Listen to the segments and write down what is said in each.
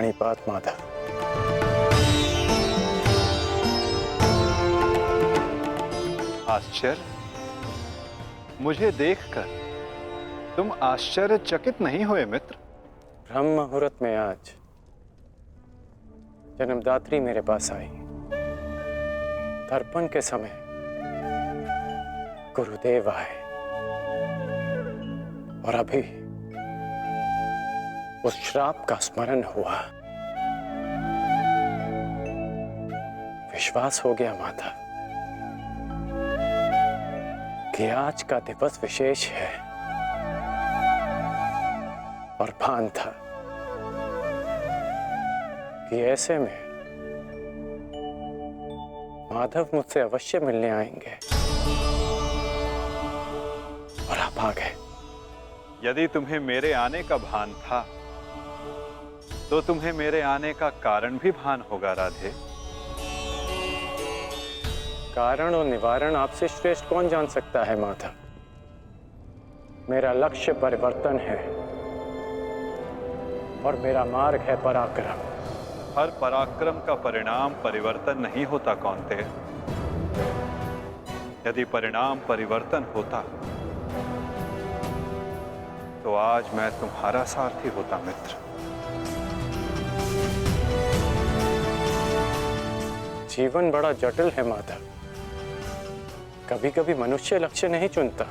प्रणिपात माधव। आश्चर्य? मुझे देखकर तुम आश्चर्यचकित नहीं हुए मित्र? ब्रह्म मुहूर्त में आज जन्मदात्री मेरे पास आई। तर्पण के समय गुरुदेव आए और अभी उस श्राप का स्मरण हुआ। विश्वास हो गया माता कि आज का दिवस विशेष है और भान था कि ऐसे में माधव मुझसे अवश्य मिलने आएंगे और आप आ गए। यदि तुम्हें मेरे आने का भान था तो तुम्हें मेरे आने का कारण भी भान होगा राधे। कारण और निवारण आपसे श्रेष्ठ कौन जान सकता है माधव। मेरा लक्ष्य परिवर्तन है और मेरा मार्ग है पराक्रम। हर पराक्रम का परिणाम परिवर्तन नहीं होता कौन्ते। यदि परिणाम परिवर्तन होता तो आज मैं तुम्हारा सारथी होता मित्र। जीवन बड़ा जटिल है माधव। कभी कभी मनुष्य लक्ष्य नहीं चुनता,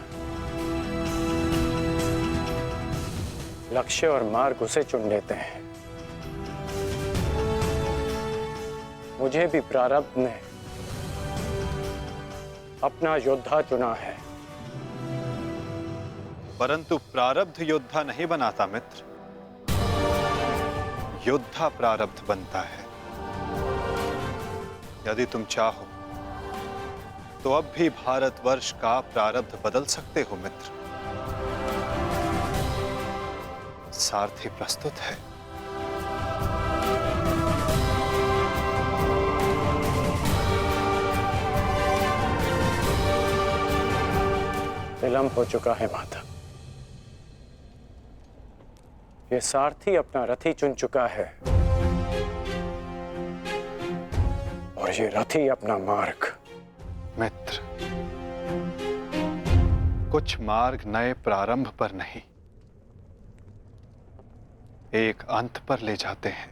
लक्ष्य और मार्ग उसे चुन लेते हैं। मुझे भी प्रारब्ध ने अपना योद्धा चुना है। परंतु प्रारब्ध योद्धा नहीं बनाता मित्र, योद्धा प्रारब्ध बनता है। यदि तुम चाहो तो अब भी भारतवर्ष का प्रारब्ध बदल सकते हो मित्र। सारथी प्रस्तुत है। विलंब हो चुका है माधव। ये सारथी अपना रथी चुन चुका है और ये रथी अपना मार्ग। मित्र, कुछ मार्ग नए प्रारंभ पर नहीं, एक अंत पर ले जाते हैं।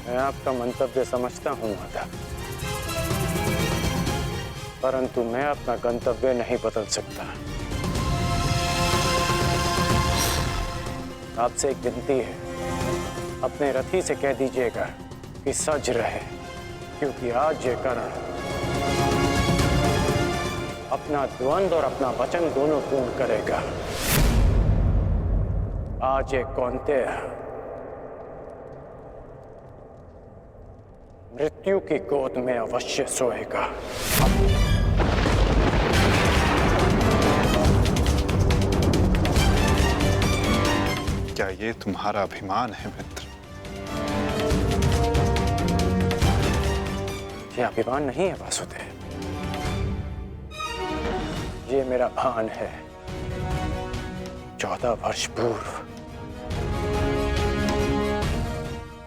मैं आपका मंतव्य समझता हूं माता, परंतु मैं अपना गंतव्य नहीं बदल सकता। आपसे एक विनती है, अपने रथी से कह दीजिएगा कि सज रहे, क्योंकि आज ये करण अपना द्वंद्व और अपना वचन दोनों पूर्ण करेगा। आज ये कौन्तेय मृत्यु की गोद में अवश्य सोएगा। क्या ये तुम्हारा अभिमान है मित्र? ये अभिमान नहीं है वासुदेव, ये मेरा भान है। 14 वर्ष पूर्व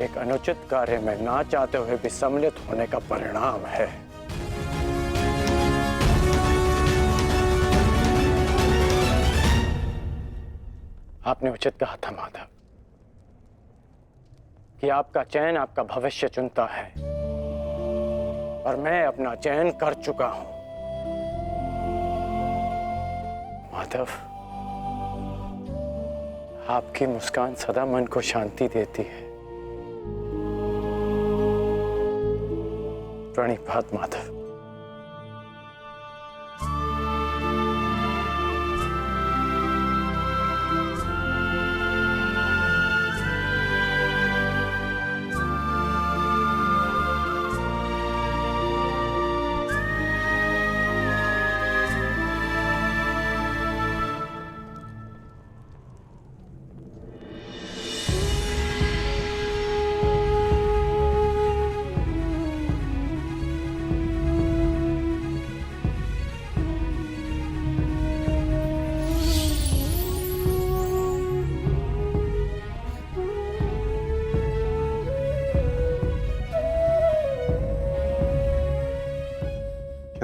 एक अनुचित कार्य में ना चाहते हुए भी सम्मिलित होने का परिणाम है। आपने उचित कहा था माधव कि आपका चयन आपका भविष्य चुनता है और मैं अपना चयन कर चुका हूं। माधव, आपकी मुस्कान सदा मन को शांति देती है। प्रणिपात माधव।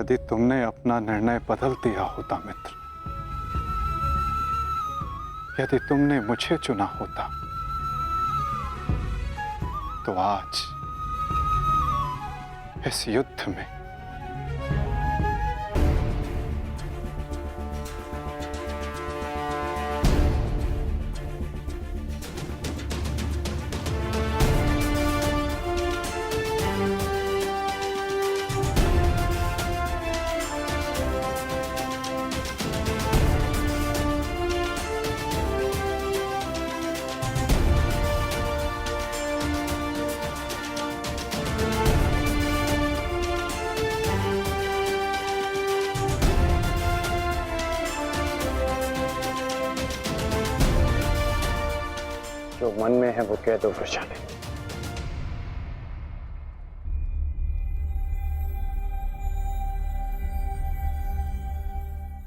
यदि तुमने अपना निर्णय बदल दिया होता मित्र, यदि तुमने मुझे चुना होता, तो आज इस युद्ध में जो मन में है वो कह दो वृषाली।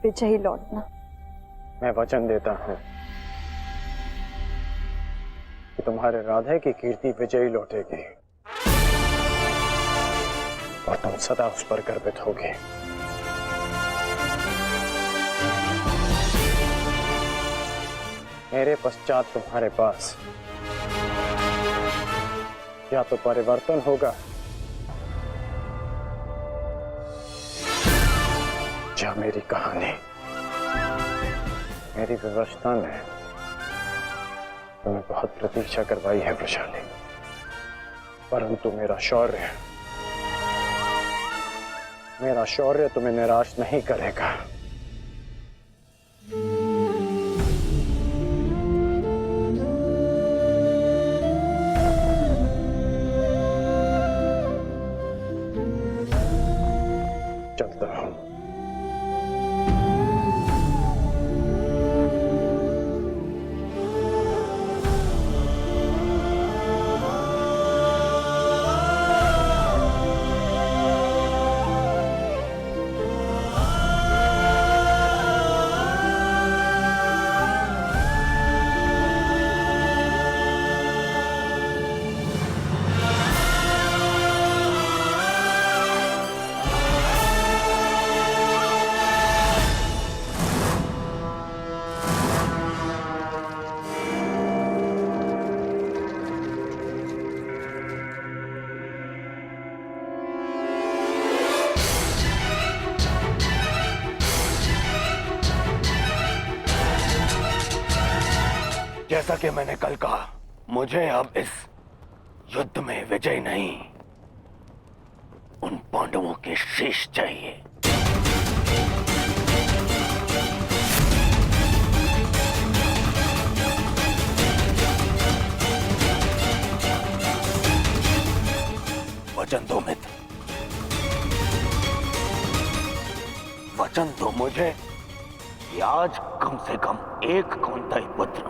विजयी लौटना। मैं वचन देता हूं कि तुम्हारे राधे की कीर्ति विजयी लौटेगी और तुम सदा उस पर गर्वित होगे। मेरे पश्चात तुम्हारे पास या तो परिवर्तन होगा या मेरी कहानी। मेरी व्यवस्था ने तुम्हें बहुत प्रतीक्षा करवाई है वृषाली, परंतु मेरा शौर्य तुम्हें निराश नहीं करेगा। चलता हूं। जैसा कि मैंने कल कहा, मुझे अब इस युद्ध में विजय नहीं, उन पांडवों के शीश चाहिए। वचन दो मित्र, वचन दो मुझे कि आज कम से कम एक कौंतेय पुत्र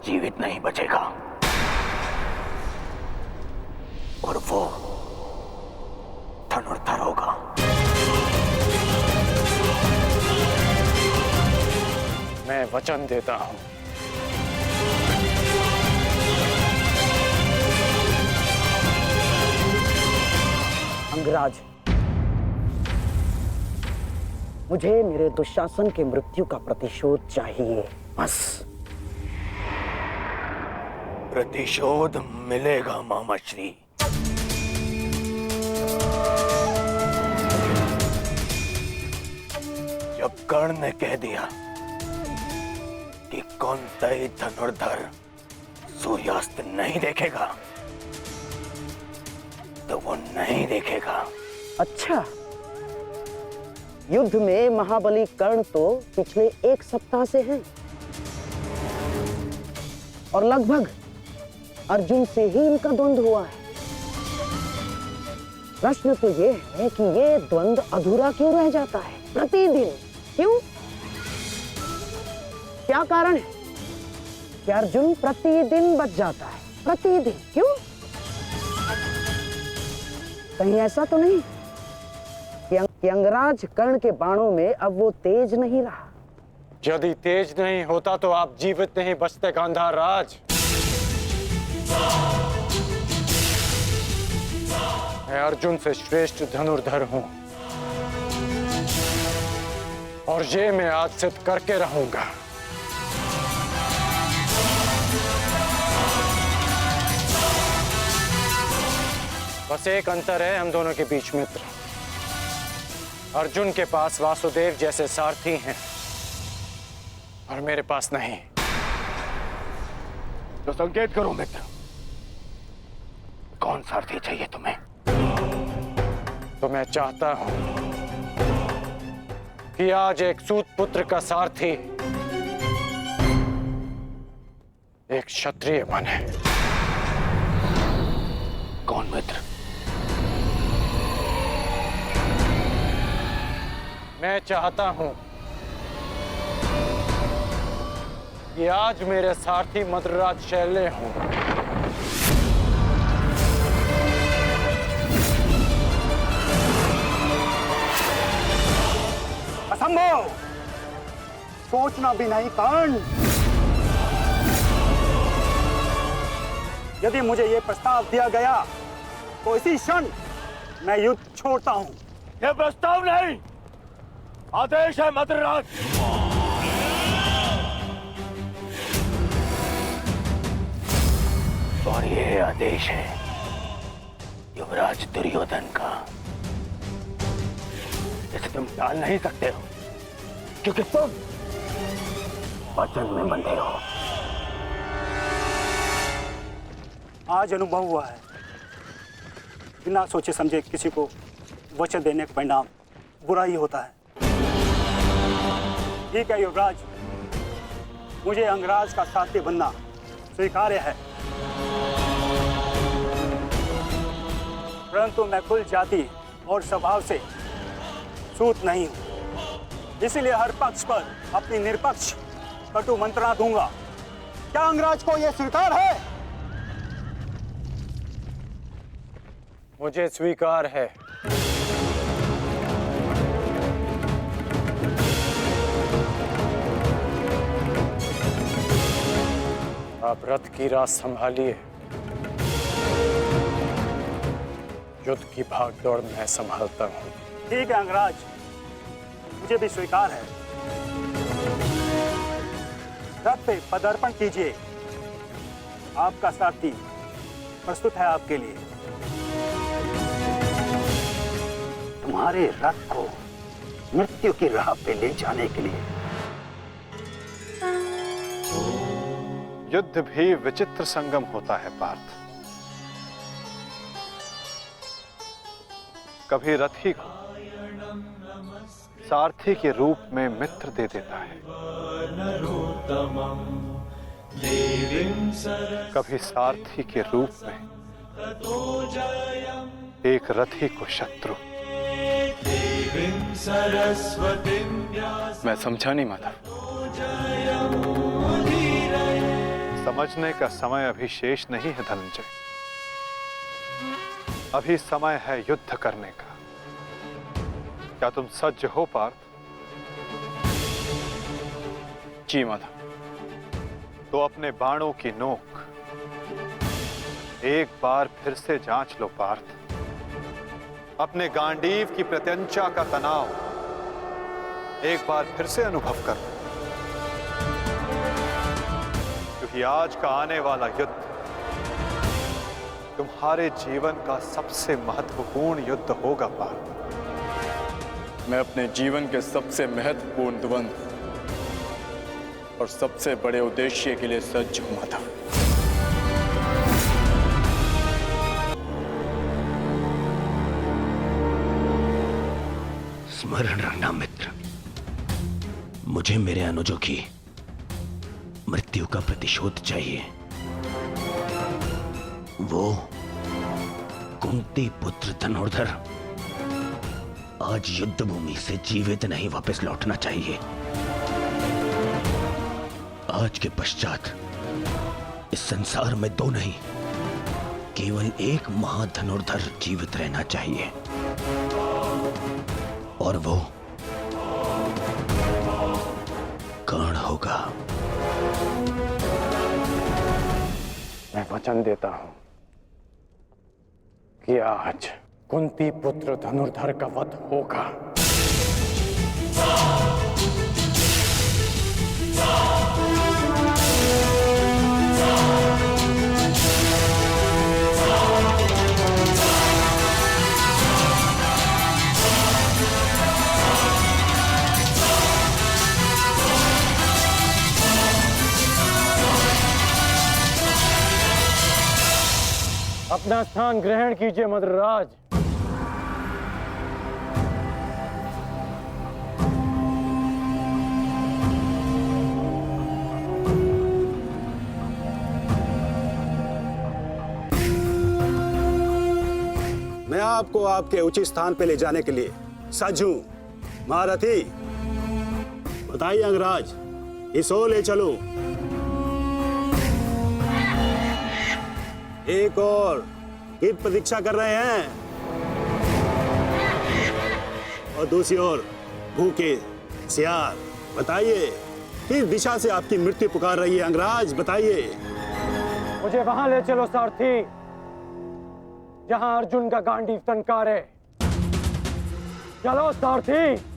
जीवित नहीं बचेगा, और वो धनुर्धर होगा। मैं वचन देता हूं। अंगराज, मुझे मेरे दुशासन के मृत्यु का प्रतिशोध चाहिए, बस। प्रतिशोध मिलेगा मामाश्री। जब कर्ण ने कह दिया कि कौंतेय धनुर्धर सूर्यास्त नहीं देखेगा, तो वो नहीं देखेगा। अच्छा, युद्ध में महाबली कर्ण तो पिछले 1 सप्ताह से हैं और लगभग अर्जुन से ही इनका द्वंद्व हुआ है। प्रश्न तो ये है कि ये द्वंद्व अधूरा क्यों रह जाता है प्रतिदिन? क्यों? क्या कारण है कि अर्जुन प्रतिदिन बच जाता है? प्रतिदिन क्यों? कहीं ऐसा तो नहीं कि अंगराज कर्ण के बाणों में अब वो तेज नहीं रहा? यदि तेज नहीं होता तो आप जीवित नहीं बचते गांधार राज। मैं अर्जुन से श्रेष्ठ धनुर्धर हूं। और ये मैं आज सिद्ध करके रहूंगा। बस एक अंतर है हम दोनों के बीच, मित्र। अर्जुन के पास वासुदेव जैसे सारथी हैं और मेरे पास नहीं। तो संकेत करो मित्र, कौन सारथी चाहिए तुम्हें? तो मैं चाहता हूं कि आज एक सूत पुत्र का सारथी एक क्षत्रिय बने। कौन मित्र? मैं चाहता हूं कि आज मेरे सारथी मद्रराज शैल्य हों। असंभव! सोचना भी नहीं कर्ण। यदि मुझे यह प्रस्ताव दिया गया तो इसी क्षण मैं युद्ध छोड़ता हूं। यह प्रस्ताव नहीं, आदेश है मद्रराज। और यह आदेश है युवराज दुर्योधन का। इसे तुम टाल नहीं सकते हो, क्योंकि तुम वचन में बंधे हो। आज अनुभव हुआ है, बिना सोचे समझे किसी को वचन देने का परिणाम बुरा ही होता है। ठीक है युवराज, मुझे अंगराज का साथी बनना स्वीकार्य है, परंतु मैं कुल जाति और स्वभाव से सूत नहीं हूं। इसीलिए हर पक्ष पर अपनी निरपक्ष कटु मंत्रणा दूंगा। क्या अंगराज को यह स्वीकार है? मुझे स्वीकार है। आप रथ की राह संभालिए, युद्ध की भाग दौड़ मैं संभालता हूं। ठीक है अंगराज, मुझे भी स्वीकार है। रथ पे पदार्पण कीजिए, आपका सारथी प्रस्तुत है आपके लिए। तुम्हारे रथ को मृत्यु की राह पे ले जाने के लिए। युद्ध भी विचित्र संगम होता है पार्थ। कभी रथी को सारथी के रूप में मित्र दे देता है, कभी सारथी के रूप में एक रथी को शत्रु। मैं समझा नहीं माता। समझने का समय अभी शेष नहीं है धनंजय। अभी समय है युद्ध करने का। क्या तुम सज्ज हो पार्थ? जी माता। तो अपने बाणों की नोक एक बार फिर से जांच लो पार्थ। अपने गांडीव की प्रत्यंचा का तनाव एक बार फिर से अनुभव करो, क्योंकि आज का आने वाला युद्ध तुम्हारे जीवन का सबसे महत्वपूर्ण युद्ध होगा पार्थ। मैं अपने जीवन के सबसे महत्वपूर्ण द्वंद्व और सबसे बड़े उद्देश्य के लिए सज्ज हूं माता। स्मरण रखना मित्र, मुझे मेरे अनुजों की मृत्यु का प्रतिशोध चाहिए। वो कुंती पुत्र धनुर्धर आज युद्ध भूमि से जीवित नहीं वापस लौटना चाहिए। आज के पश्चात इस संसार में दो नहीं, केवल एक महाधनुर्धर जीवित रहना चाहिए, और वो कर्ण होगा। मैं वचन देता हूं कि आज कुंती पुत्र धनुर्धर का वध होगा। अपना स्थान ग्रहण कीजिए मद्रराज। मैं आपको आपके उचित स्थान पे ले जाने के लिए सज्ज हूं। महारथी, बताइए अंगराज, इस ओर ले चलो। एक और की प्रतीक्षा कर रहे हैं, और दूसरी ओर भूखे सियार। बताइए, किस दिशा से आपकी मृत्यु पुकार रही है अंगराज? बताइए। मुझे वहां ले चलो सारथी, जहां अर्जुन का गांडीव टंकार है। चलो सारथी।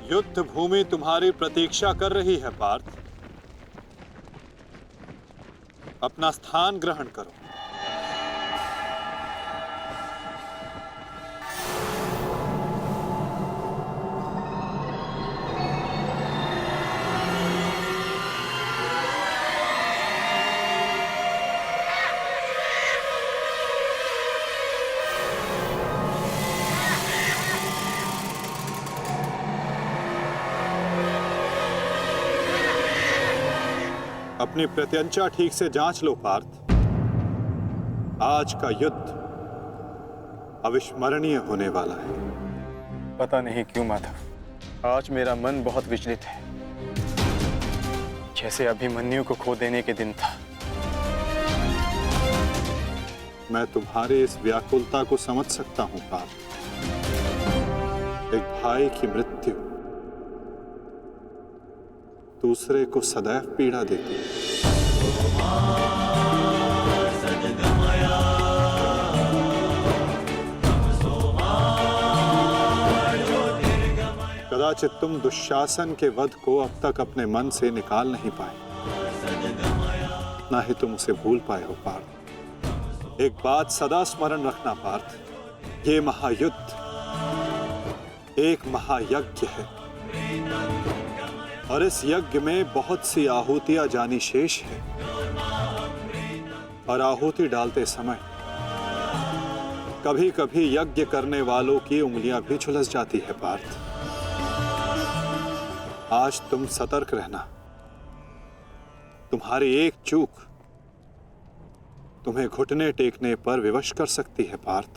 युद्ध भूमि तुम्हारी प्रतीक्षा कर रही है पार्थ। अपना स्थान ग्रहण करो। अपनी प्रत्यंचा ठीक से जांच लो पार्थ। आज का युद्ध अविस्मरणीय होने वाला है। पता नहीं क्यों माधव, आज मेरा मन बहुत विचलित है, जैसे अभिमन्यु को खो देने के दिन था। मैं तुम्हारी इस व्याकुलता को समझ सकता हूं पार्थ। एक भाई की मृत्यु दूसरे को सदैव पीड़ा देती है। कदाचित तुम दुशासन के वध को अब तक अपने मन से निकाल नहीं पाए, ना ही तुम उसे भूल पाए हो पार्थ। एक बात सदा स्मरण रखना पार्थ, ये महायुद्ध एक महायज्ञ है, और इस यज्ञ में बहुत सी आहुतियां जानी शेष है। और आहुति डालते समय कभी कभी यज्ञ करने वालों की उंगलियां भी झुलस जाती है पार्थ। आज तुम सतर्क रहना। तुम्हारी एक चूक तुम्हें घुटने टेकने पर विवश कर सकती है पार्थ।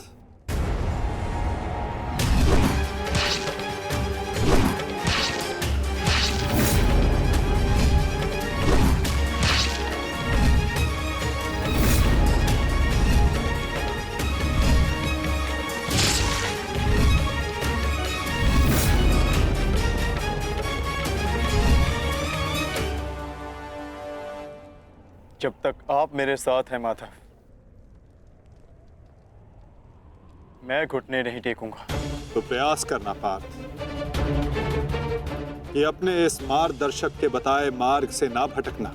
जब तक आप मेरे साथ हैं माधव, मैं घुटने नहीं टेकूंगा। तो प्रयास करना पार्थ कि अपने इस मार्गदर्शक के बताए मार्ग से ना भटकना।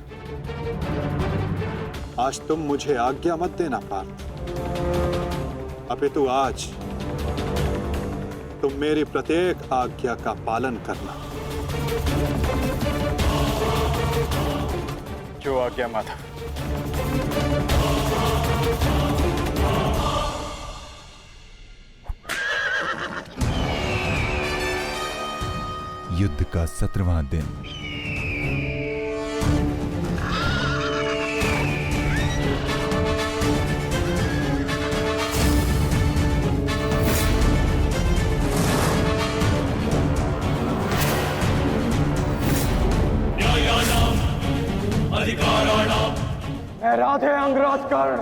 आज तुम मुझे आज्ञा मत देना पार्थ, अपितु आज तुम मेरी प्रत्येक आज्ञा का पालन करना। जो आज्ञा माधव। युद्ध का 17वां दिन। मैं राधे अंगराज कर्ण,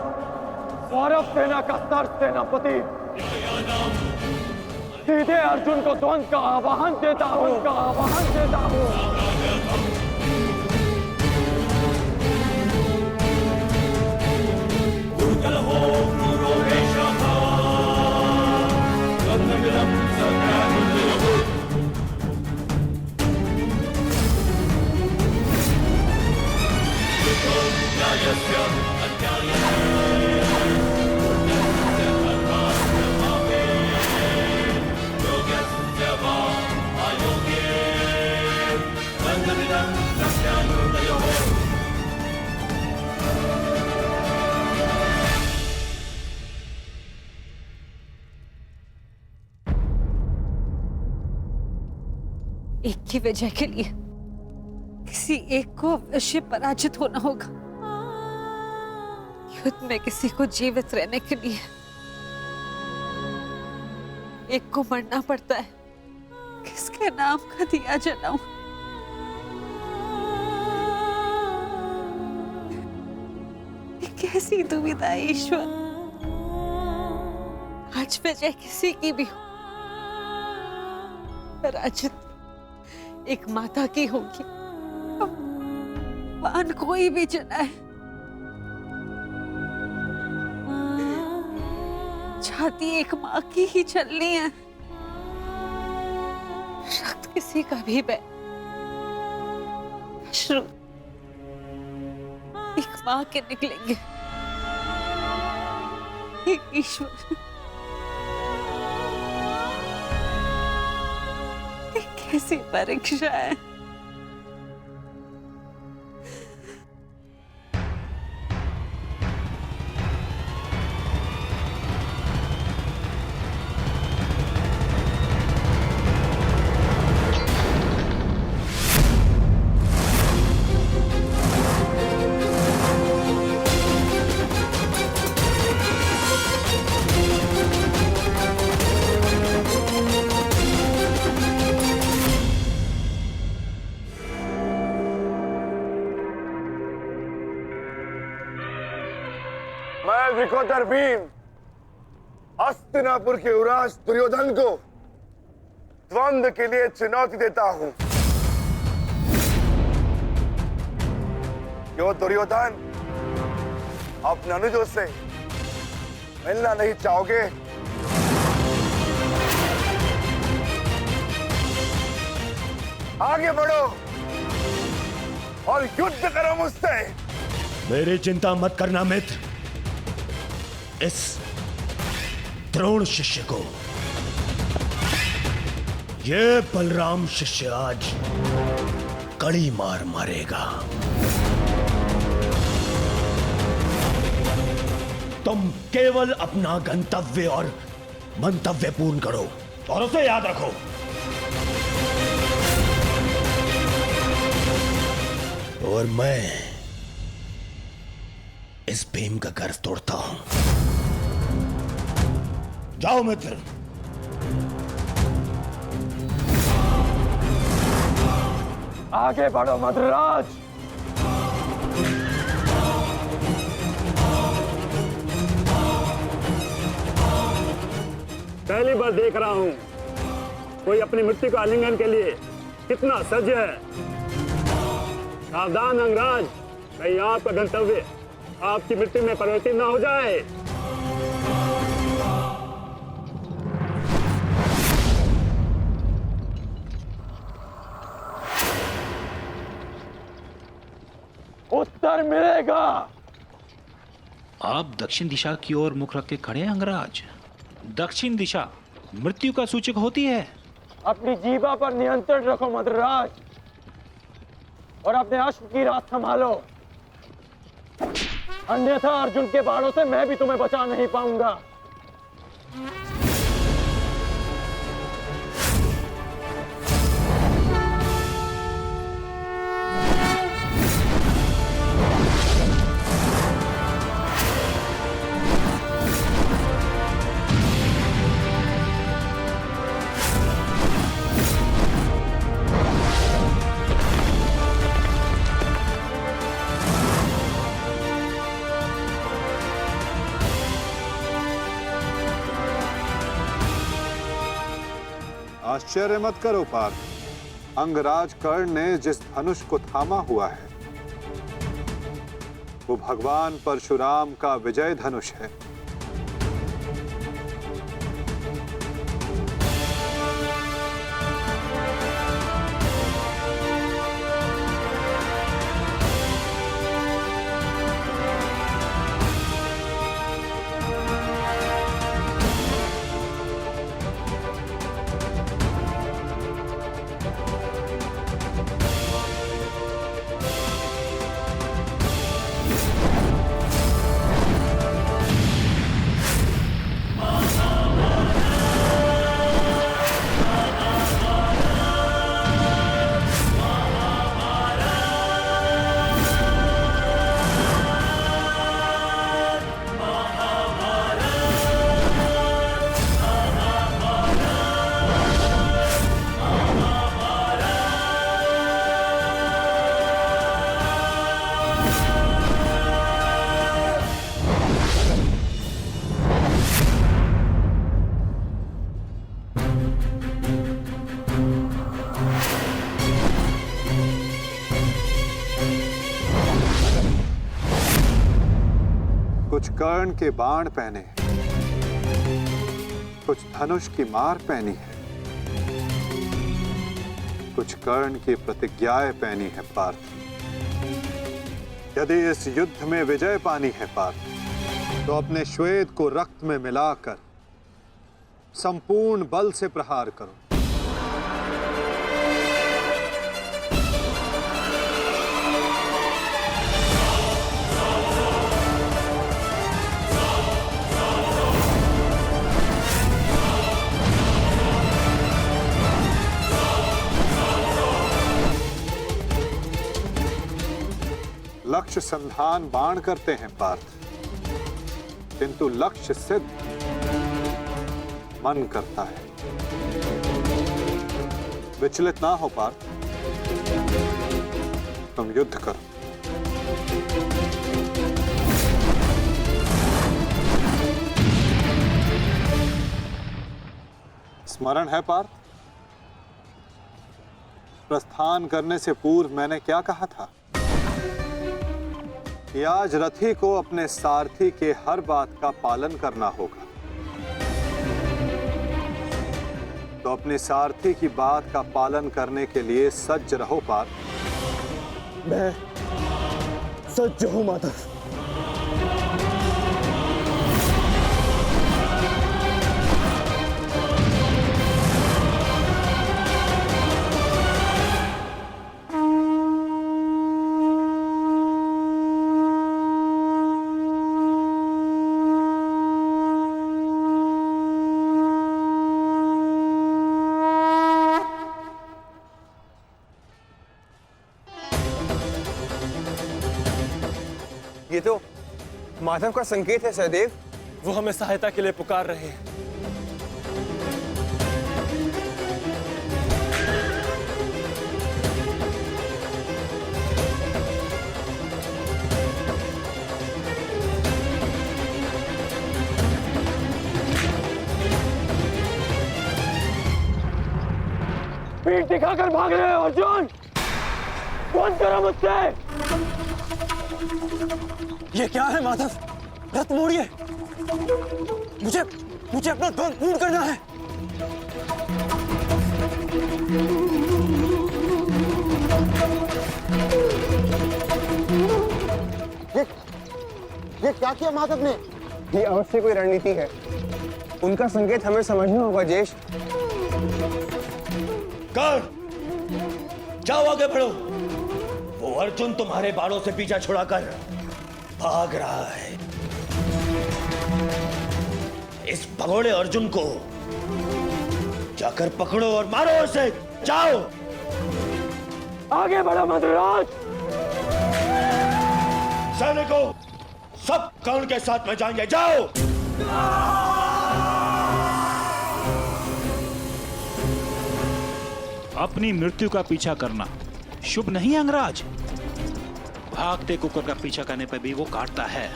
सौरभ सेना का सर सेनापति, सीधे अर्जुन को द्वंद्व का आह्वान देता हूं। Yes, एक की वजह के लिए किसी एक को अवश्य पराजित होना होगा। युद्ध में किसी को जीवित रहने के लिए एक को मरना पड़ता है। किसके नाम का दिया जलाऊं? ये कैसी दुविधा है ईश्वर। आज वजह किसी की भी हो, पराजित एक माता की होगी। बाण कोई भी चलाए, छाती एक माँ की ही चलनी है। रक्त किसी का भी बहे, अश्रु एक माँ के निकलेंगे। हे ईश्वर, ये कैसी परीक्षा है। मैं विकोदर भीम हस्तिनापुर के युवराज दुर्योधन को द्वंद्व के लिए चुनौती देता हूं। क्यों दुर्योधन, अपने अनुजों से मिलना नहीं चाहोगे? आगे बढ़ो और युद्ध करो मुझसे। मेरी चिंता मत करना मित्र। इस द्रोण शिष्य को, ये बलराम शिष्य आज कड़ी मार मारेगा। तुम केवल अपना गंतव्य और मंतव्य पूर्ण करो और उसे याद रखो। और मैं इस भीम का गर्व तोड़ता हूं। जाओ मित्र। आगे बढ़ो मद्रराज। पहली बार देख रहा हूं कोई अपनी मृत्यु का आलिंगन के लिए कितना सज्ज है। सावधान अंगराज, कहीं आपका गंतव्य आपकी मृत्यु में परिवर्तित न हो जाए। उत्तर मिलेगा। आप दक्षिण दिशा की ओर मुख रख के खड़े हैं अंगराज। दक्षिण दिशा मृत्यु का सूचक होती है। अपनी जीवा पर नियंत्रण रखो मद्रराज, और अपने अश्व की रात संभालो, अन्यथा अर्जुन के बाणों से मैं भी तुम्हें बचा नहीं पाऊंगा। आश्चर्य मत करो पार्थ, अंगराज कर्ण ने जिस धनुष को थामा हुआ है वो भगवान परशुराम का विजय धनुष है। कुछ कर्ण के बाण पहने हैं, कुछ धनुष की मार पहनी है, कुछ कर्ण की प्रतिज्ञाएं पहनी है पार्थ। यदि इस युद्ध में विजय पानी है पार्थ, तो अपने श्वेत को रक्त में मिलाकर संपूर्ण बल से प्रहार करो। लक्ष्य संधान बाण करते हैं पार्थ, किंतु लक्ष्य सिद्ध मन करता है। विचलित ना हो पार्थ, तुम युद्ध करो। स्मरण है पार्थ, प्रस्थान करने से पूर्व मैंने क्या कहा था कि आज रथी को अपने सारथी के हर बात का पालन करना होगा। तो अपने सारथी की बात का पालन करने के लिए सज्ज रहो पार्थ। मैं सज्ज हूं माधव। ये तो माधव का संकेत है सहदेव। वो हमें सहायता के लिए पुकार रहे हैं। पीठ दिखाकर भाग रहे हो अर्जुन, बंद करो मुझसे। ये क्या है माधव? रथ मोड़िए, मुझे मुझे अपना ध्यान पूर्ण करना है। ये क्या किया माधव ने? ये अवश्य कोई रणनीति है। उनका संकेत हमें समझना होगा जेश। कर्ण, जाओ आगे बढ़ो। वो अर्जुन तुम्हारे बाणों से पीछा छुड़ाकर भाग रहा है। इस भगोड़े अर्जुन को जाकर पकड़ो और मारो उसे। जाओ आगे बढ़ो मद्राज। सैनिकों, सब कर्ण के साथ में जाएंगे। जाओ। अपनी मृत्यु का पीछा करना शुभ नहीं अंगराज। भागते कुकर का पीछा करने पर भी वो काटता है,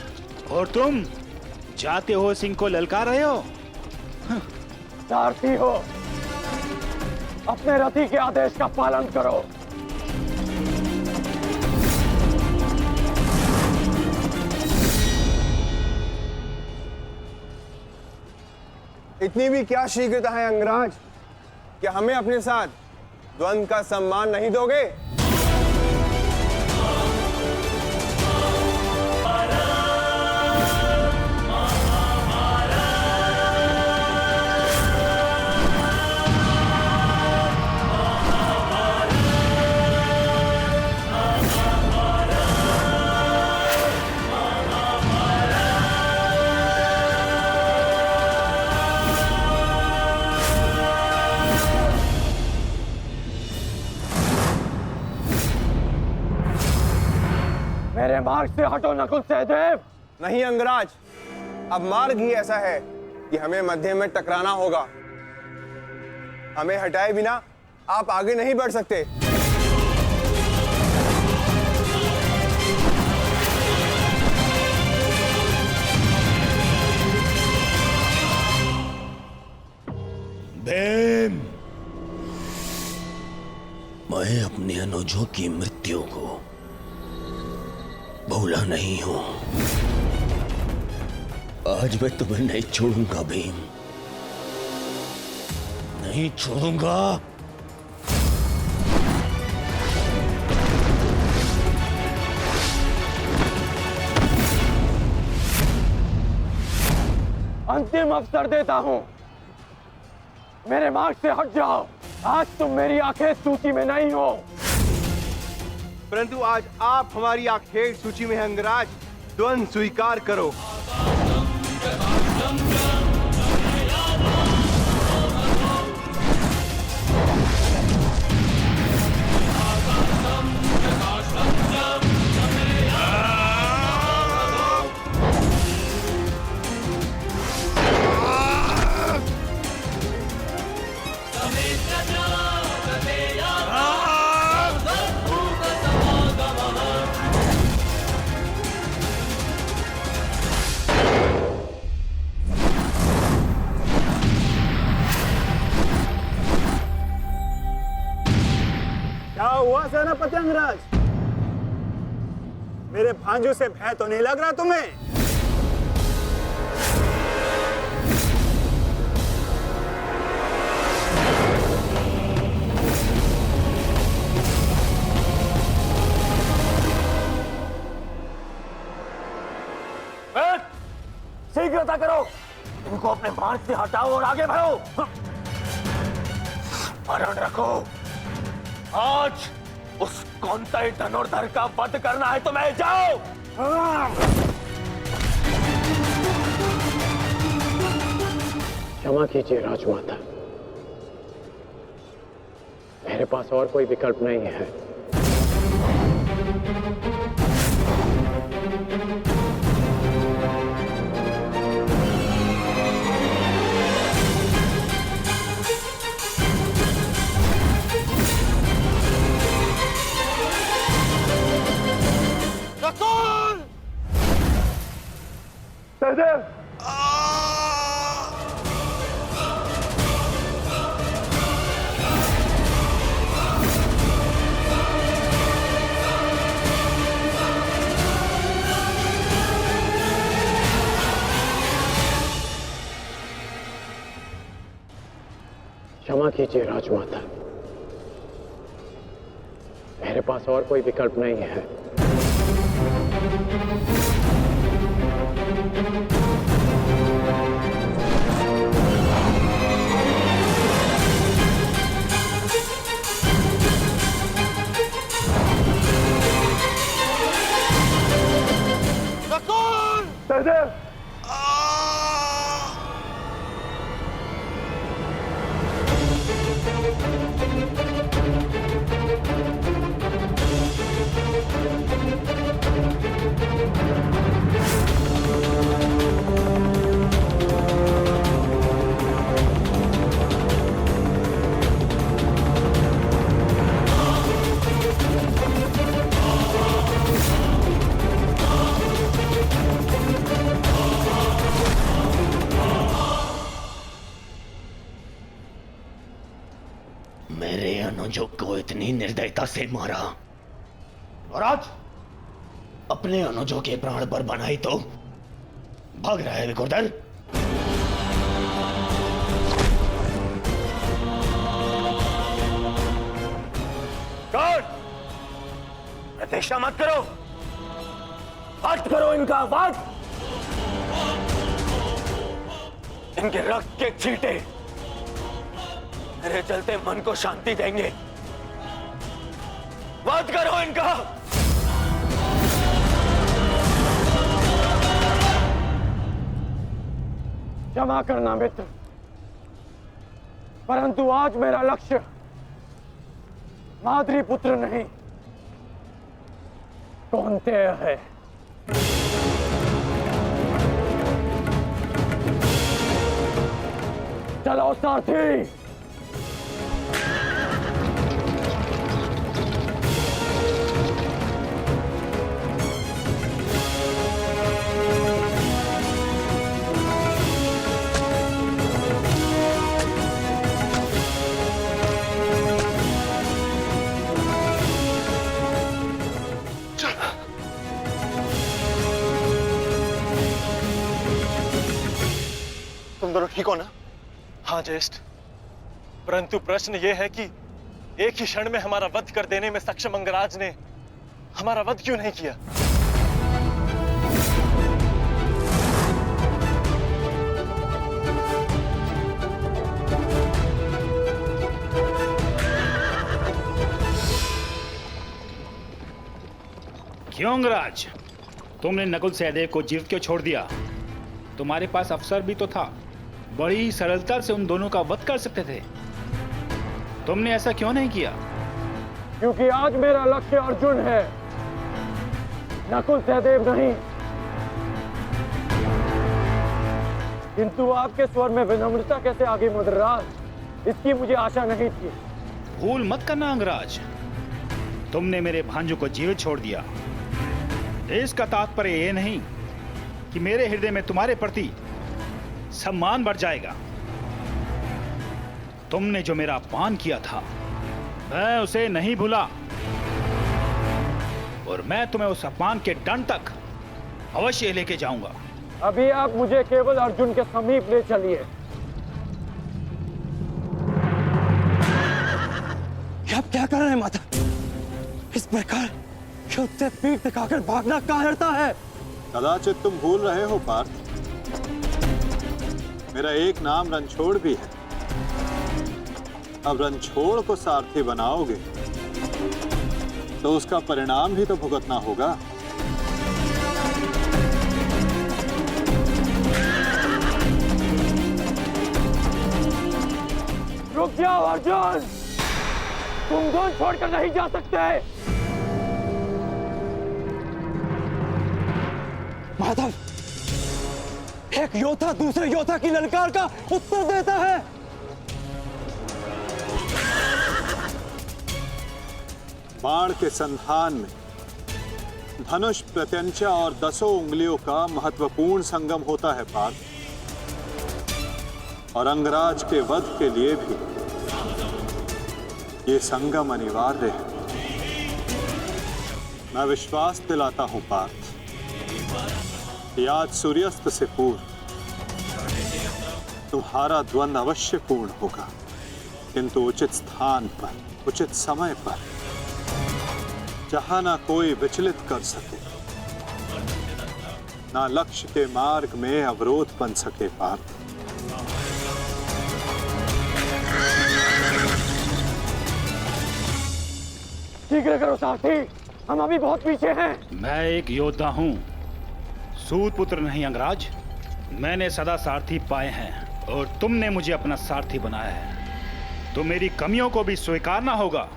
और तुम जाते हो सिंह को ललकार रहे हो। सारथी हो, अपने रथी के आदेश का पालन करो। इतनी भी क्या शीघ्रता है अंगराज? क्या हमें अपने साथ द्वंद्व का सम्मान नहीं दोगे? मेरे मार्ग से हटो नकुल सहदेव। नहीं अंगराज, अब मार्ग ही ऐसा है कि हमें मध्य में टकराना होगा। हमें हटाए बिना आप आगे नहीं बढ़ सकते। भीम, मैं अपने अनुजों की मृत्यु को भूला नहीं हूं। आज मैं तुम्हें नहीं छोड़ूंगा भीम, नहीं छोड़ूंगा। अंतिम अवसर देता हूं, मेरे मार्ग से हट जाओ। आज तुम मेरी आखेट सूची में नहीं हो, परंतु आज आप हमारी आखेट सूची में हैं अंगराज। द्वंद स्वीकार करो। क्या हुआ सेनापति अंगराज? मेरे भांजू से भय तो नहीं लग रहा तुम्हें? शीघ्रता करो, इनको अपने मार्ग से हटाओ और आगे बढ़ो। स्मरण रखो, आज उस कौंताई धनुर्धर का वध करना है तुम्हें। जाओ। क्षमा कीजिए राजमाता, मेरे पास और कोई विकल्प नहीं है। सहदेव, क्षमा कीजिए राजमाता, मेरे पास और कोई विकल्प नहीं है। सहदेव, मेरे अनुजों को इतनी निर्दयता से मारा और आज अपने अनुजों के प्राण पर बनाई तो भाग रहा है विकुर्दर। गार्ड, प्रतीक्षा मत करो, वध करो इनका वध। इनके रक्त के छींटे मेरे चलते मन को शांति देंगे। वध करो इनका। क्षमा करना मित्र, परंतु आज मेरा लक्ष्य माद्री पुत्र नहीं कौंतेय है। चलो सारथी। दोनों ठीक हो ना? हाँ ज्येष्ठ, परंतु प्रश्न यह है कि एक ही क्षण में हमारा वध कर देने में सक्षम अंगराज ने हमारा वध क्यों नहीं किया? क्यों अंगराज, तुमने नकुल सहदेव को जीवित क्यों छोड़ दिया? तुम्हारे पास अवसर भी तो था, बड़ी सरलता से उन दोनों का वध कर सकते थे। तुमने ऐसा क्यों नहीं किया? क्योंकि आज मेरा लक्ष्य अर्जुन है, नकुल सहदेव नहीं। किंतु आपके स्वर में विनम्रता कैसे आ गई मदराज, इसकी मुझे आशा नहीं थी। भूल मत करना अंगराज, तुमने मेरे भांजों को जीवित छोड़ दिया। इसका तात्पर्य यह नहीं कि मेरे हृदय में तुम्हारे प्रति सम्मान बढ़ जाएगा। तुमने जो मेरा अपमान किया था, मैं उसे नहीं भूला, और मैं तुम्हें उस अपमान के दंड तक अवश्य लेके जाऊंगा। अभी आप मुझे केवल अर्जुन के समीप ले चलिए। आप क्या कर रहे हैं माता? इस प्रकार युद्ध से पीठ दिखाकर भागना कायरता है। कदाचित तुम भूल रहे हो पार्थ, मेरा एक नाम रणछोड़ भी है। अब रणछोड़ को सारथी बनाओगे तो उसका परिणाम भी तो भुगतना होगा। रुक जाओ अर्जुन, तुम दोनों छोड़कर नहीं जा सकते। माधव, एक योद्धा दूसरे योद्धा की ललकार का उत्तर देता है। बाण के संधान में धनुष, प्रत्यंचा और 10 उंगलियों का महत्वपूर्ण संगम होता है पार्थ, और अंगराज के वध के लिए भी ये संगम अनिवार्य है। मैं विश्वास दिलाता हूं पार्थ, आज सूर्यास्त से पूर्व तुम्हारा द्वंद्व अवश्य पूर्ण होगा, किंतु उचित स्थान पर, उचित समय पर, जहां ना कोई विचलित कर सके, ना लक्ष्य के मार्ग में अवरोध बन सके पार्थ। शीघ्र करो साथी, हम अभी बहुत पीछे हैं। मैं एक योद्धा हूं, सूत पुत्र नहीं अंगराज। मैंने सदा सारथी पाए हैं और तुमने मुझे अपना सारथी बनाया है, तो मेरी कमियों को भी स्वीकारना होगा।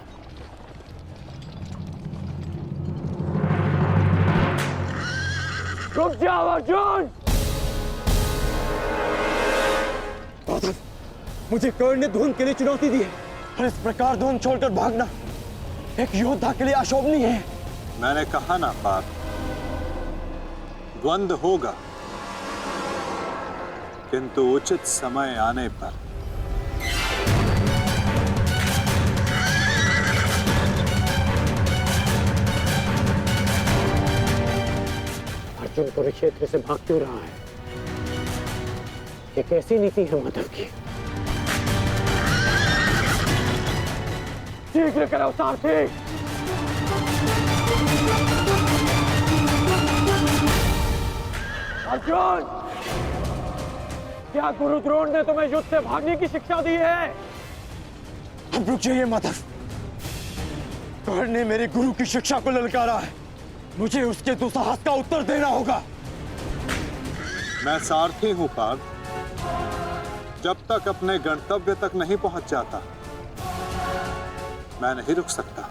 रुक जाओ अर्जुन। मुझे कर्ण ने धुन के लिए चुनौती दी है, और इस प्रकार धुन छोड़कर भागना एक योद्धा के लिए अशोभनीय है। मैंने कहा ना पार्थ, द्वंद्व होगा, किंतु उचित समय आने पर। अर्जुन कुरुक्षेत्र से भाग क्यों रहा है? ये कैसी नीति है माधव की? शीघ्र करो सारथी। अर्जुन, क्या गुरु द्रोण ने तुम्हें युद्ध से भागने की शिक्षा दी है? अब रुक जाइए माधव, कर्ण ने मेरे गुरु की शिक्षा को ललकारा है, मुझे उसके दुस्साहस का उत्तर देना होगा। मैं सारथी हूं पार्थ, जब तक अपने गंतव्य तक नहीं पहुंच जाता मैं नहीं रुक सकता।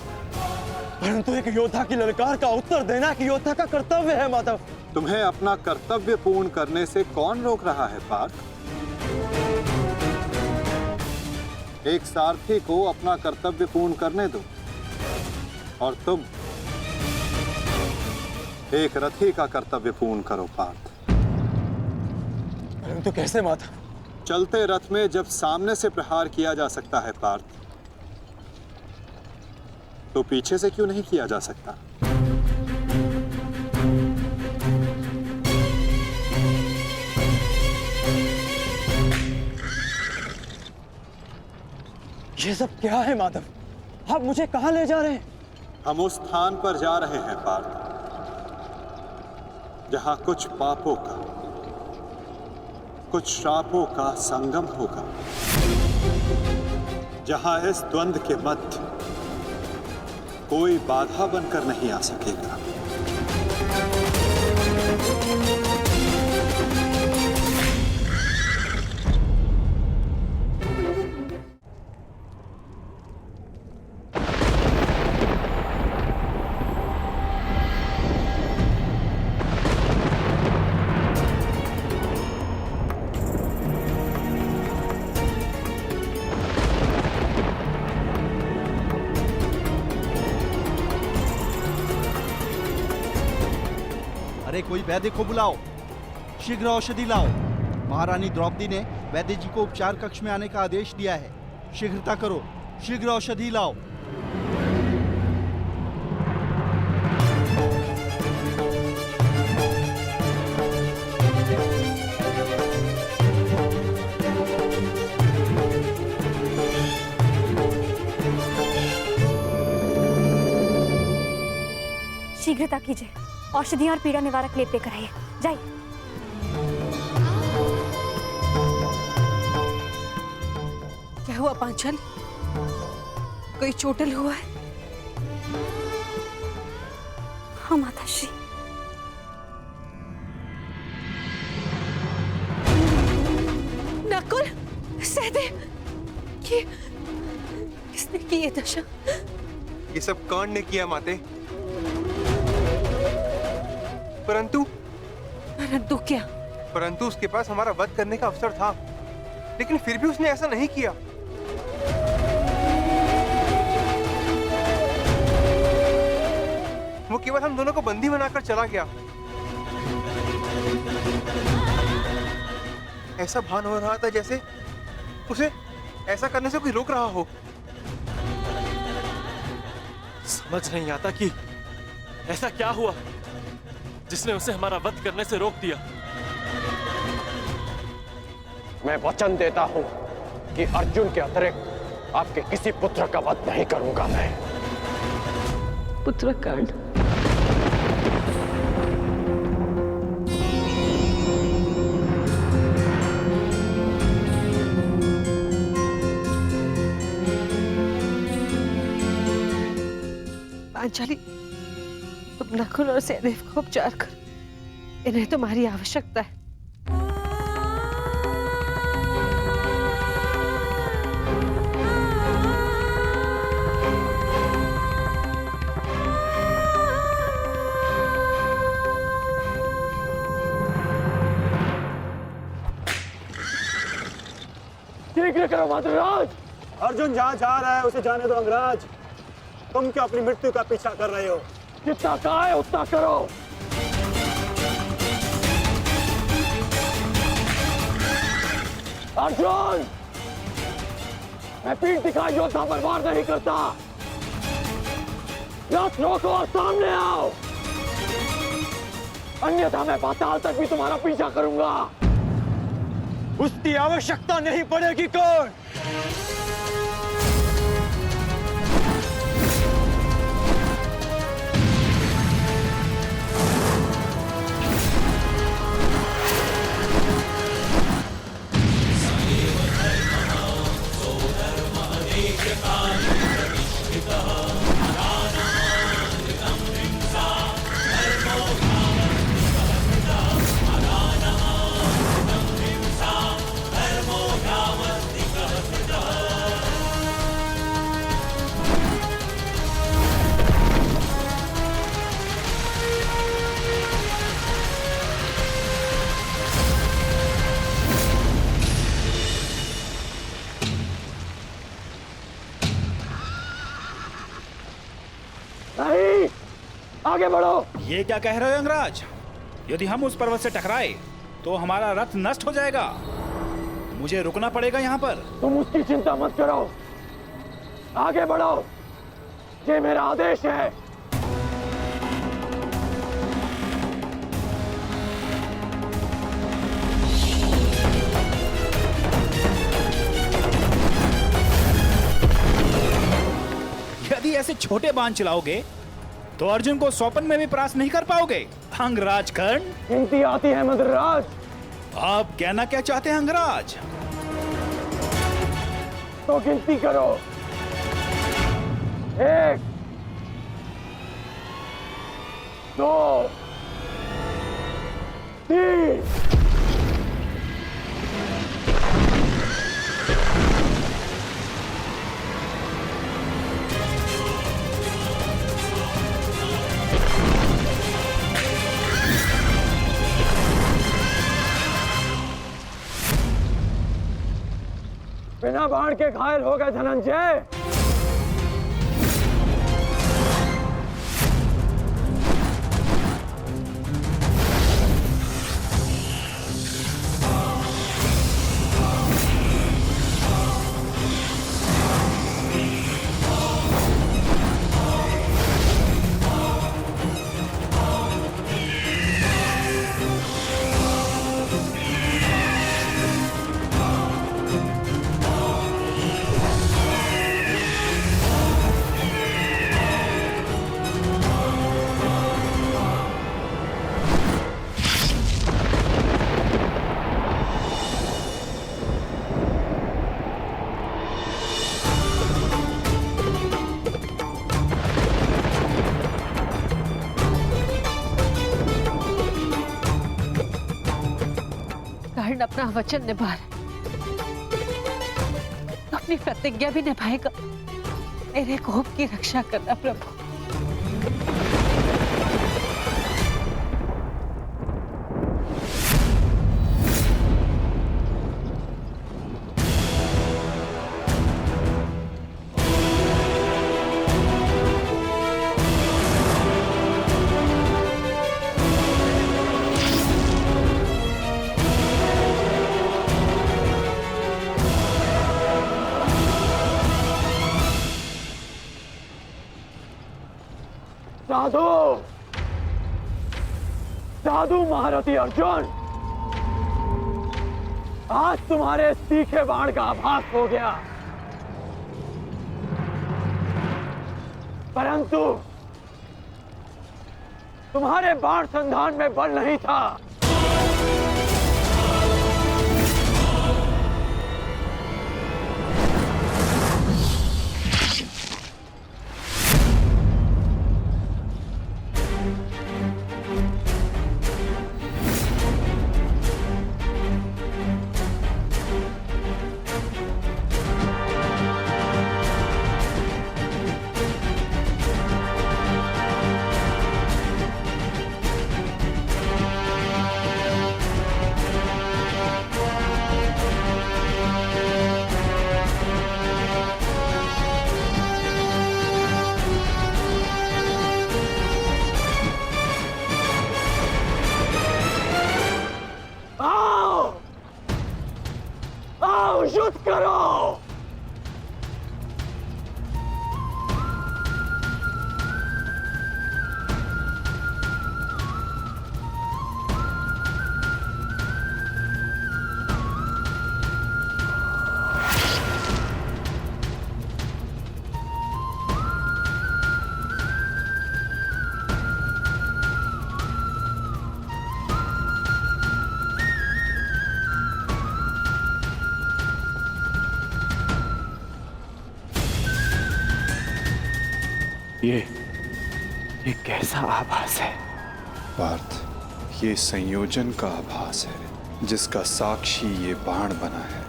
परंतु एक योद्धा की ललकार का उत्तर देना कि योद्धा का कर्तव्य है माधव। तुम्हें अपना कर्तव्य पूर्ण करने से कौन रोक रहा है पार्थ? एक सारथी को अपना कर्तव्य पूर्ण करने दो, और तुम एक रथी का कर्तव्य पूर्ण करो पार्थ। परंतु कैसे माधव? चलते रथ में जब सामने से प्रहार किया जा सकता है पार्थ, तो पीछे से क्यों नहीं किया जा सकता? ये सब क्या है माधव? आप मुझे कहाँ ले जा रहे हैं? हम उस स्थान पर जा रहे हैं पार्थ, जहां कुछ पापों का, कुछ श्रापों का संगम होगा, जहां इस द्वंद्व के मध्य कोई बाधा बनकर नहीं आ सकेगा। अरे कोई वैद्य को बुलाओ, शीघ्र औषधि लाओ। महारानी द्रौपदी ने वैद्य जी को उपचार कक्ष में आने का आदेश दिया है। शीघ्रता करो, शीघ्र औषधि लाओ। शीघ्रता कीजिए, औषधियां और पीड़ा निवारक लेप लेकर आइए। जाइए। क्या हुआ पांचाली? कोई चोटिल हुआ है? हाँ माताश्री। नकुल, सहदेव, किसने की ये दशा? ये सब कर्ण ने किया माते। परंतु क्या? परंतु उसके पास हमारा वध करने का अवसर था, लेकिन फिर भी उसने ऐसा नहीं किया। वो केवल हम दोनों को बंदी बनाकर चला गया। ऐसा भान हो रहा था जैसे उसे ऐसा करने से कोई रोक रहा हो। समझ नहीं आता कि ऐसा क्या हुआ जिसने उसे हमारा वध करने से रोक दिया। मैं वचन देता हूं कि अर्जुन के अतिरिक्त आपके किसी पुत्र का वध नहीं करूंगा मैं। पुत्रकांड। पांचाली, तुम नकुल और सहदेव को उपचार कर, इन्हें तुम्हारी आवश्यकता है। शीघ्र करो माधवराज। अर्जुन जहाँ जा रहा है उसे जाने दो अंगराज। तुम क्यों अपनी मृत्यु का पीछा कर रहे हो? जितना कहा है उतना करो। अर्जुन, मैं पीठ दिखाई योद्धा पर वार नहीं करता। रथ रोको और सामने आओ, अन्यथा मैं पाताल तक भी तुम्हारा पीछा करूंगा। उसकी आवश्यकता नहीं पड़ेगी। कौन? नहीं, आगे बढ़ो। ये क्या कह रहे हो अंगराज? यदि हम उस पर्वत से टकराए तो हमारा रथ नष्ट हो जाएगा। मुझे रुकना पड़ेगा यहाँ पर। तुम उसकी चिंता मत करो, आगे बढ़ो, ये मेरा आदेश है। छोटे बाण चलाओगे तो अर्जुन को स्वप्न में भी परास्त नहीं कर पाओगे। अंगराज कर्ण, गिनती आती है मद्रराज। आप कहना क्या चाहते हैं अंगराज? तो गिनती करो। 1 2 3। बिना बाण के घायल हो गए धनंजय। कर्ण अपना वचन निभा रहा है, अपनी प्रतिज्ञा भी निभाएगा। मेरे कोप की रक्षा करना प्रभु। साधु साधु महारथी अर्जुन, आज तुम्हारे तीखे बाण का आभास हो गया, परंतु तुम्हारे बाण संधान में बल नहीं था। युद्ध करो। ये कैसा आभास है पार्थ? ये संयोजन का आभास है जिसका साक्षी ये बाण बना है।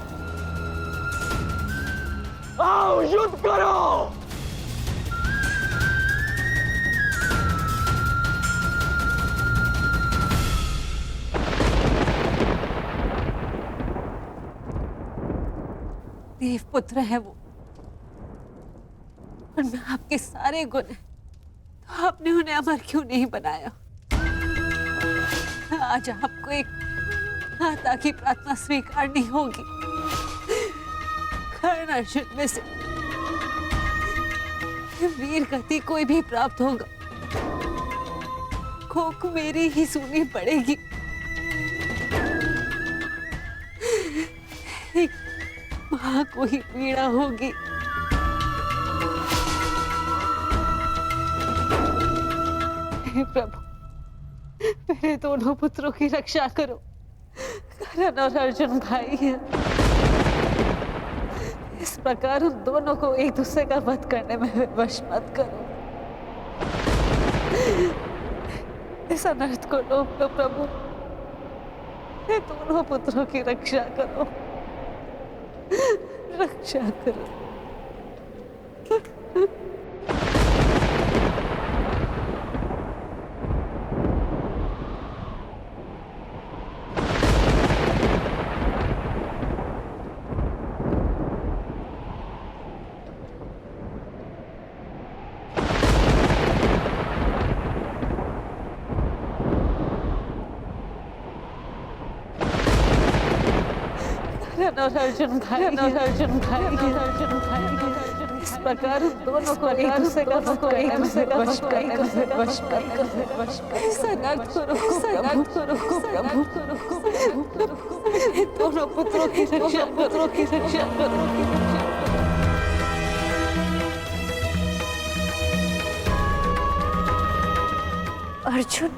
आओ युद्ध करो। देवपुत्र है वो, और मैं आपके सारे गुण हैं, तो आपने उन्हें अमर क्यों नहीं बनाया? आज आपको एक माता की प्रार्थना स्वीकारनी होगी। कर्ण अर्जुन में से वीर गति कोई भी प्राप्त होगा, कोक मेरी ही सुननी पड़ेगी। एक मां को ही पीड़ा होगी। हे प्रभु, मेरे दोनों पुत्रों की रक्षा करो। करण और अर्जुन भाई हैं। इस प्रकार उन दोनों को एक दूसरे का वध करने में विवश मत करो। इस अनर्थ को रोक लो प्रभु। मेरे दोनों पुत्रों की रक्षा करो, रक्षा करो। और अर्जुन भाई, और अर्जुन भाई, और अर्जुन भाई, इस प्रकार दोनों को एक दूसरे का वध करने में विवश ऐसा नर्थ को रोको प्रभु, दोनों पुत्रों की रक्षा करो। अर्जुन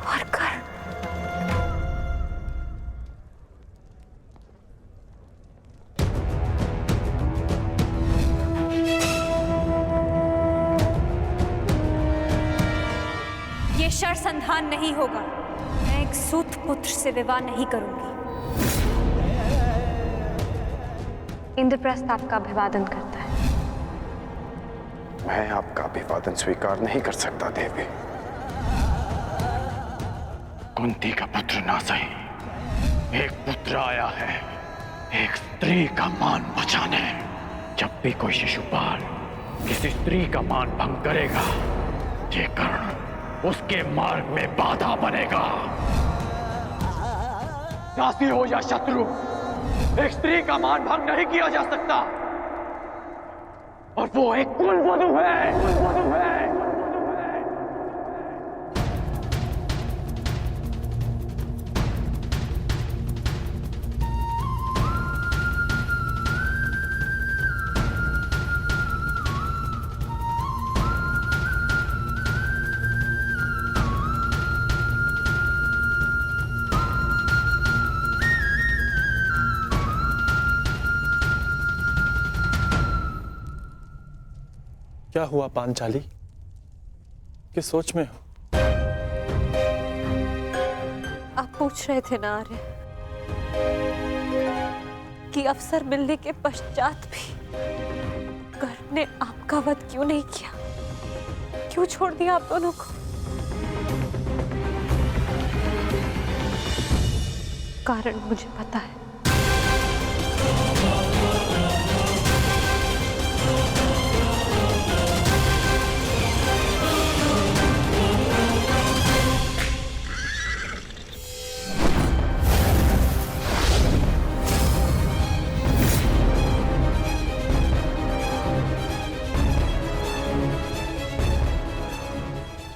और कर्ण, ये शरसंधान नहीं होगा। मैं एक सूत पुत्र से विवाह नहीं करूंगी। इंद्रप्रस्थ आपका अभिवादन करता है। मैं आपका अभिवादन स्वीकार नहीं कर सकता देवी। कुंती का पुत्र ना सही, एक पुत्र आया है एक स्त्री का मान बचाने। जब भी कोई शिशुपाल किसी स्त्री का मान भंग करेगा, ये कर्ण उसके मार्ग में बाधा बनेगा। दासी हो या शत्रु, एक स्त्री का मान भंग नहीं किया जा सकता, और वो एक कुलवधू है। क्या हुआ पांचाली? किस सोच में हो? आप पूछ रहे थे ना आर्य कि अवसर मिलने के पश्चात भी कर्ण ने आपका वध क्यों नहीं किया, क्यों छोड़ दिया आप दोनों को? कारण मुझे पता है।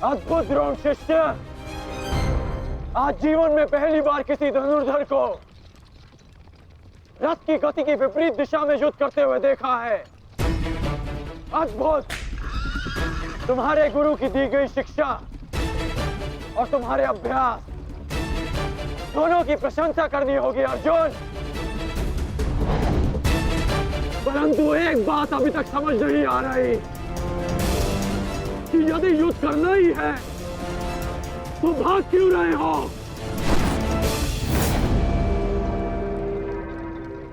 अद्भुत द्रोण शिष्य, आज जीवन में पहली बार किसी धनुर्धर को रथ की गति की विपरीत दिशा में युद्ध करते हुए देखा है। अद्भुत! तुम्हारे गुरु की दी गई शिक्षा और तुम्हारे अभ्यास दोनों की प्रशंसा करनी होगी अर्जुन। परंतु एक बात अभी तक समझ नहीं आ रही कि यदि युद्ध करना ही है तो भाग क्यों रहे हो?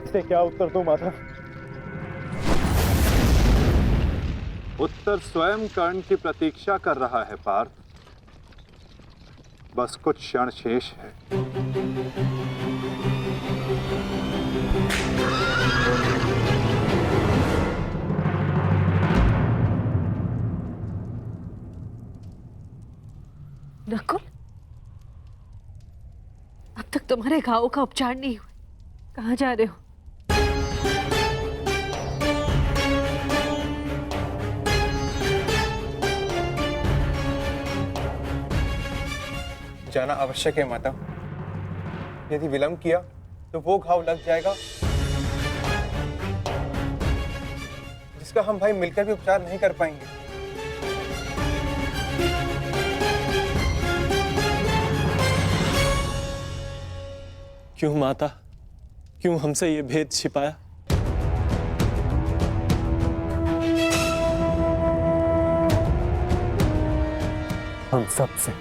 इसे क्या उत्तर दूं माधव? उत्तर स्वयं कर्ण की प्रतीक्षा कर रहा है पार्थ। बस कुछ क्षण शेष है। नकुल, अब तक तुम्हारे घावों का उपचार नहीं हुआ। कहाँ जा रहे हो? जाना आवश्यक है माता। यदि विलंब किया तो वो घाव लग जाएगा जिसका हम भाई मिलकर भी उपचार नहीं कर पाएंगे। क्यों माता, क्यों हमसे ये भेद छिपाया? हम सब से।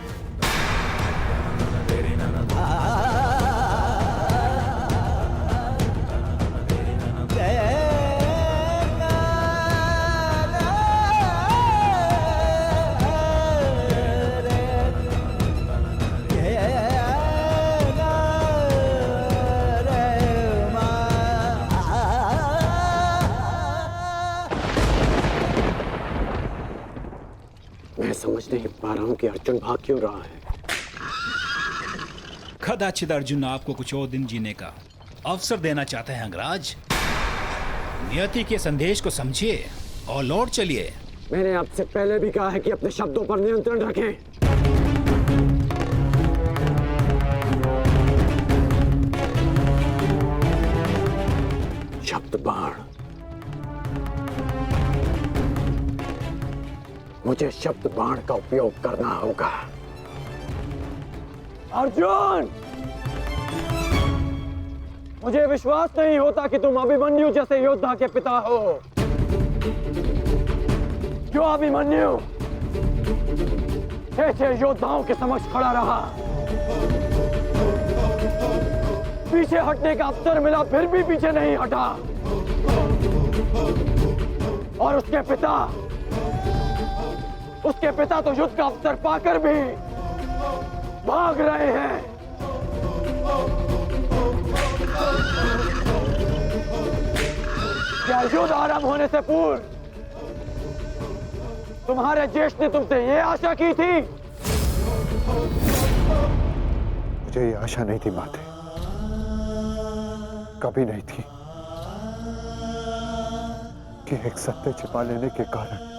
मैं समझ नहीं पा रहा हूं कि अर्जुन भाग क्यों रहा है। कदाचित अर्जुन आपको कुछ और दिन जीने का अवसर देना चाहते हैं अंगराज। नियति के संदेश को समझिए और लौट चलिए। मैंने आपसे पहले भी कहा है कि अपने शब्दों पर नियंत्रण रखें। शब्द बाण, मुझे शब्द बाण का उपयोग करना होगा। अर्जुन, मुझे विश्वास नहीं होता कि तुम अभिमन्यु जैसे योद्धा के पिता हो। जो अभिमन्यु 6 योद्धाओं के समक्ष खड़ा रहा, पीछे हटने का अवसर मिला फिर भी पीछे नहीं हटा, और उसके पिता तो युद्ध का अवसर पाकर भी भाग रहे हैं। क्या युद्ध आरंभ होने से पूर्व तुम्हारे ज्येष्ठ ने तुमसे ये आशा की थी? मुझे ये आशा नहीं थी माते, कभी नहीं थी कि एक सत्य छिपा लेने के कारण